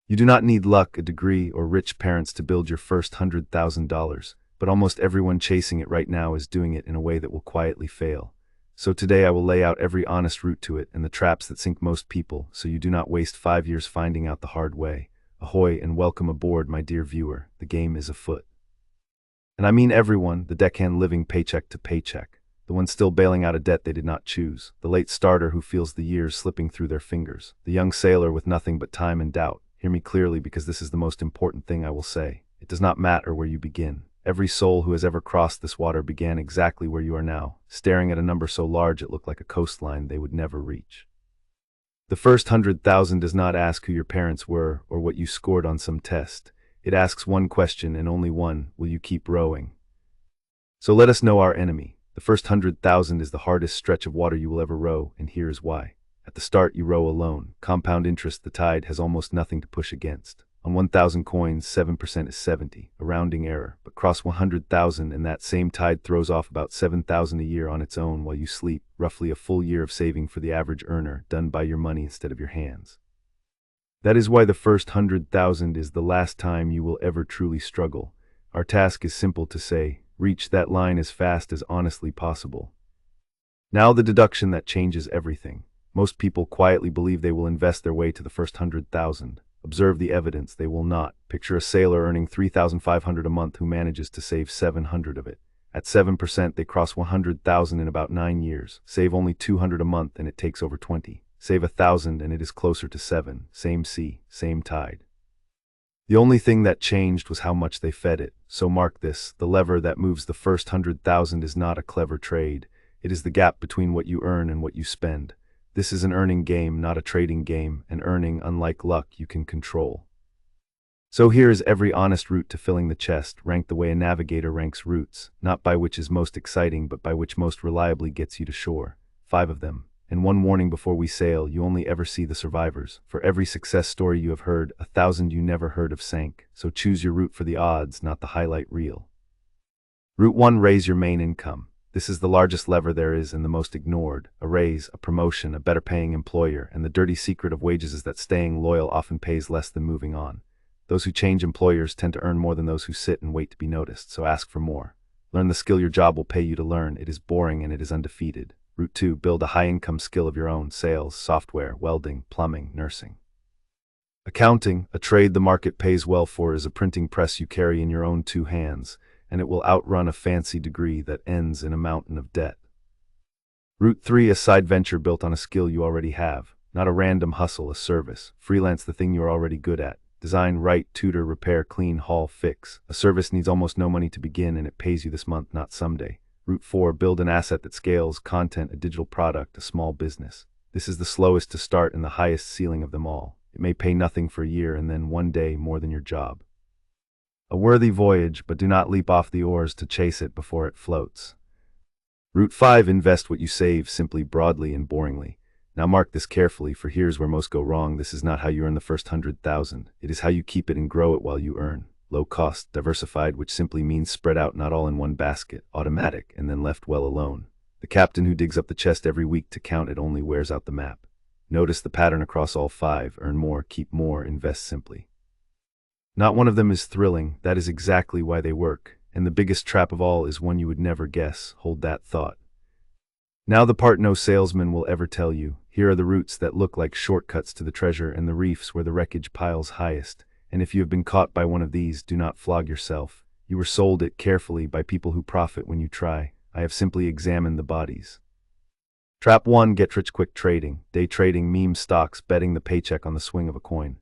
You do not need luck, a degree, or rich parents to build your first $100,000, but almost everyone chasing it right now is doing it in a way that will quietly fail. So today I will lay out every honest route to it and the traps that sink most people, so you do not waste 5 years finding out the hard way. Ahoy and welcome aboard, my dear viewer. The game is afoot. And I mean everyone, the deckhand living paycheck to paycheck, the one still bailing out a debt they did not choose, the late starter who feels the years slipping through their fingers, the young sailor with nothing but time and doubt. Hear me clearly, because this is the most important thing I will say. It does not matter where you begin. Every soul who has ever crossed this water began exactly where you are now, staring at a number so large it looked like a coastline they would never reach. The first 100,000 does not ask who your parents were or what you scored on some test. It asks one question and only one: will you keep rowing? So let us know our enemy. The first 100,000 is the hardest stretch of water you will ever row, and here is why. At the start, you row alone. Compound interest, the tide has almost nothing to push against. On 1,000 coins, 7% is 70, a rounding error. But cross 100,000 and that same tide throws off about 7,000 a year on its own while you sleep, roughly a full year of saving for the average earner, done by your money instead of your hands. That is why the first 100,000 is the last time you will ever truly struggle. Our task is simple to say: reach that line as fast as honestly possible. Now the deduction that changes everything. Most people quietly believe they will invest their way to the first 100,000. Observe the evidence, they will not. Picture a sailor earning $3,500 a month who manages to save 700 of it. At 7%, they cross 100,000 in about 9 years. Save only 200 a month and it takes over 20. Save 1,000 and it is closer to 7. Same sea, same tide. The only thing that changed was how much they fed it. So mark this: the lever that moves the first 100,000 is not a clever trade. It is the gap between what you earn and what you spend. This is an earning game, not a trading game, and earning, unlike luck, you can control. So here is every honest route to filling the chest, ranked the way a navigator ranks routes, not by which is most exciting, but by which most reliably gets you to shore. 5 of them. And one warning before we sail: you only ever see the survivors. For every success story you have heard, 1,000 you never heard of sank. So choose your route for the odds, not the highlight reel. Route 1: raise your main income. This is the largest lever there is and the most ignored. A raise, a promotion, a better paying employer, and the dirty secret of wages is that staying loyal often pays less than moving on. Those who change employers tend to earn more than those who sit and wait to be noticed, so ask for more. Learn the skill your job will pay you to learn. It is boring and it is undefeated. Route 2: build a high-income skill of your own: sales, software, welding, plumbing, nursing. Accounting, a trade the market pays well for, is a printing press you carry in your own 2 hands, and it will outrun a fancy degree that ends in a mountain of debt. Route 3: a side venture built on a skill you already have, not a random hustle, a service. Freelance the thing you are already good at. Design, write, tutor, repair, clean, haul, fix. A service needs almost no money to begin and it pays you this month, not someday. Route 4: build an asset that scales: content, a digital product, a small business. This is the slowest to start and the highest ceiling of them all. It may pay nothing for a year and then one day more than your job. A worthy voyage, but do not leap off the oars to chase it before it floats. Route 5: invest what you save, simply, broadly, and boringly. Now mark this carefully, for here's where most go wrong. This is not how you earn the first 100,000. It is how you keep it and grow it while you earn. Low cost, diversified, which simply means spread out, not all in one basket. Automatic, and then left well alone. The captain who digs up the chest every week to count it only wears out the map. Notice the pattern across all 5. Earn more, keep more, invest simply. Not one of them is thrilling. That is exactly why they work. And the biggest trap of all is one you would never guess. Hold that thought. Now the part no salesman will ever tell you. Here are the routes that look like shortcuts to the treasure and the reefs where the wreckage piles highest. And if you have been caught by one of these, do not flog yourself. You were sold it carefully by people who profit when you try. I have simply examined the bodies. Trap 1: get-rich-quick trading. Day trading, meme stocks, betting the paycheck on the swing of a coin.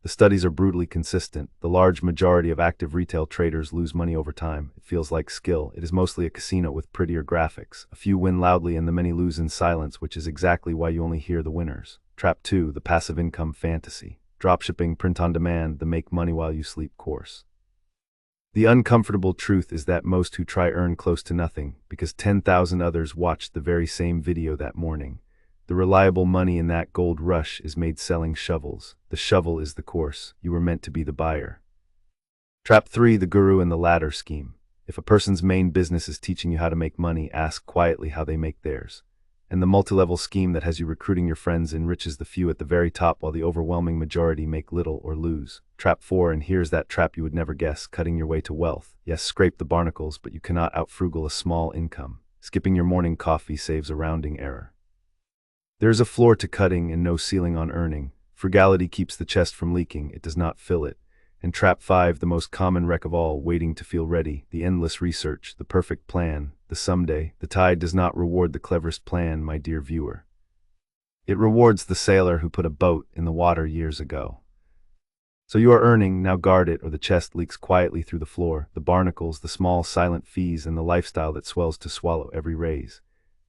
The studies are brutally consistent. The large majority of active retail traders lose money over time. It feels like skill. It is mostly a casino with prettier graphics. A few win loudly and the many lose in silence, which is exactly why you only hear the winners. Trap 2: the passive income fantasy. Dropshipping, print on demand, the make money while you sleep course. The uncomfortable truth is that most who try earn close to nothing, because 10,000 others watched the very same video that morning. The reliable money in that gold rush is made selling shovels. The shovel is the course. You were meant to be the buyer. Trap 3: the guru and the ladder scheme. If a person's main business is teaching you how to make money, ask quietly how they make theirs. And the multi-level scheme that has you recruiting your friends enriches the few at the very top while the overwhelming majority make little or lose. Trap 4, and here's that trap you would never guess, cutting your way to wealth. Yes, scrape the barnacles, but you cannot outfrugal a small income. Skipping your morning coffee saves a rounding error. There's a floor to cutting and no ceiling on earning. Frugality keeps the chest from leaking, it does not fill it. And trap 5, the most common wreck of all, waiting to feel ready, the endless research, the perfect plan, the someday. The tide does not reward the cleverest plan, my dear viewer. It rewards the sailor who put a boat in the water years ago. So you are earning, now guard it, or the chest leaks quietly through the floor, the barnacles, the small silent fees, and the lifestyle that swells to swallow every raise.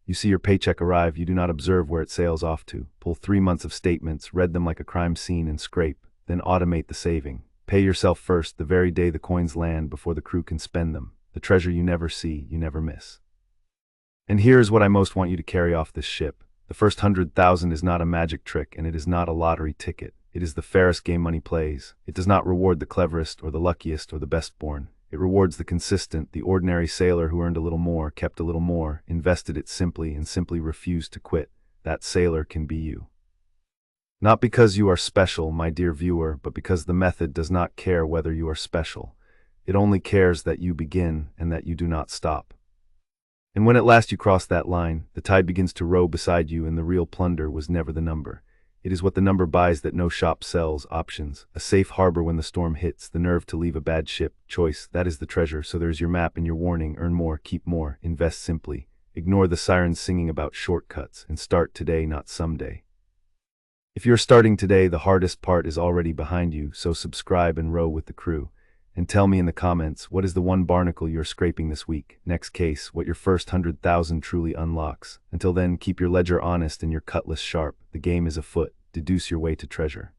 You see your paycheck arrive, you do not observe where it sails off to. Pull 3 months of statements, read them like a crime scene and scrape, then automate the saving. Pay yourself first, the very day the coins land, before the crew can spend them. The treasure you never see, you never miss. And here's what I most want you to carry off this ship. The first 100,000 is not a magic trick, and it is not a lottery ticket. It is the fairest game money plays. It does not reward the cleverest or the luckiest or the best born. It rewards the consistent, the ordinary sailor who earned a little more, kept a little more, invested it simply, and simply refused to quit. That sailor can be you. Not because you are special, my dear viewer, but because the method does not care whether you are special. It only cares that you begin and that you do not stop. And when at last you cross that line, the tide begins to row beside you, and the real plunder was never the number. It is what the number buys that no shop sells: options, a safe harbor when the storm hits, the nerve to leave a bad ship, choice, that is the treasure. So there's your map and your warning: earn more, keep more, invest simply. Ignore the sirens singing about shortcuts, and start today, not someday. If you're starting today, the hardest part is already behind you, so subscribe and row with the crew. And tell me in the comments, what is the one barnacle you're scraping this week? Next case, what your first 100,000 truly unlocks. Until then, keep your ledger honest and your cutlass sharp. The game is afoot. Deduce your way to treasure.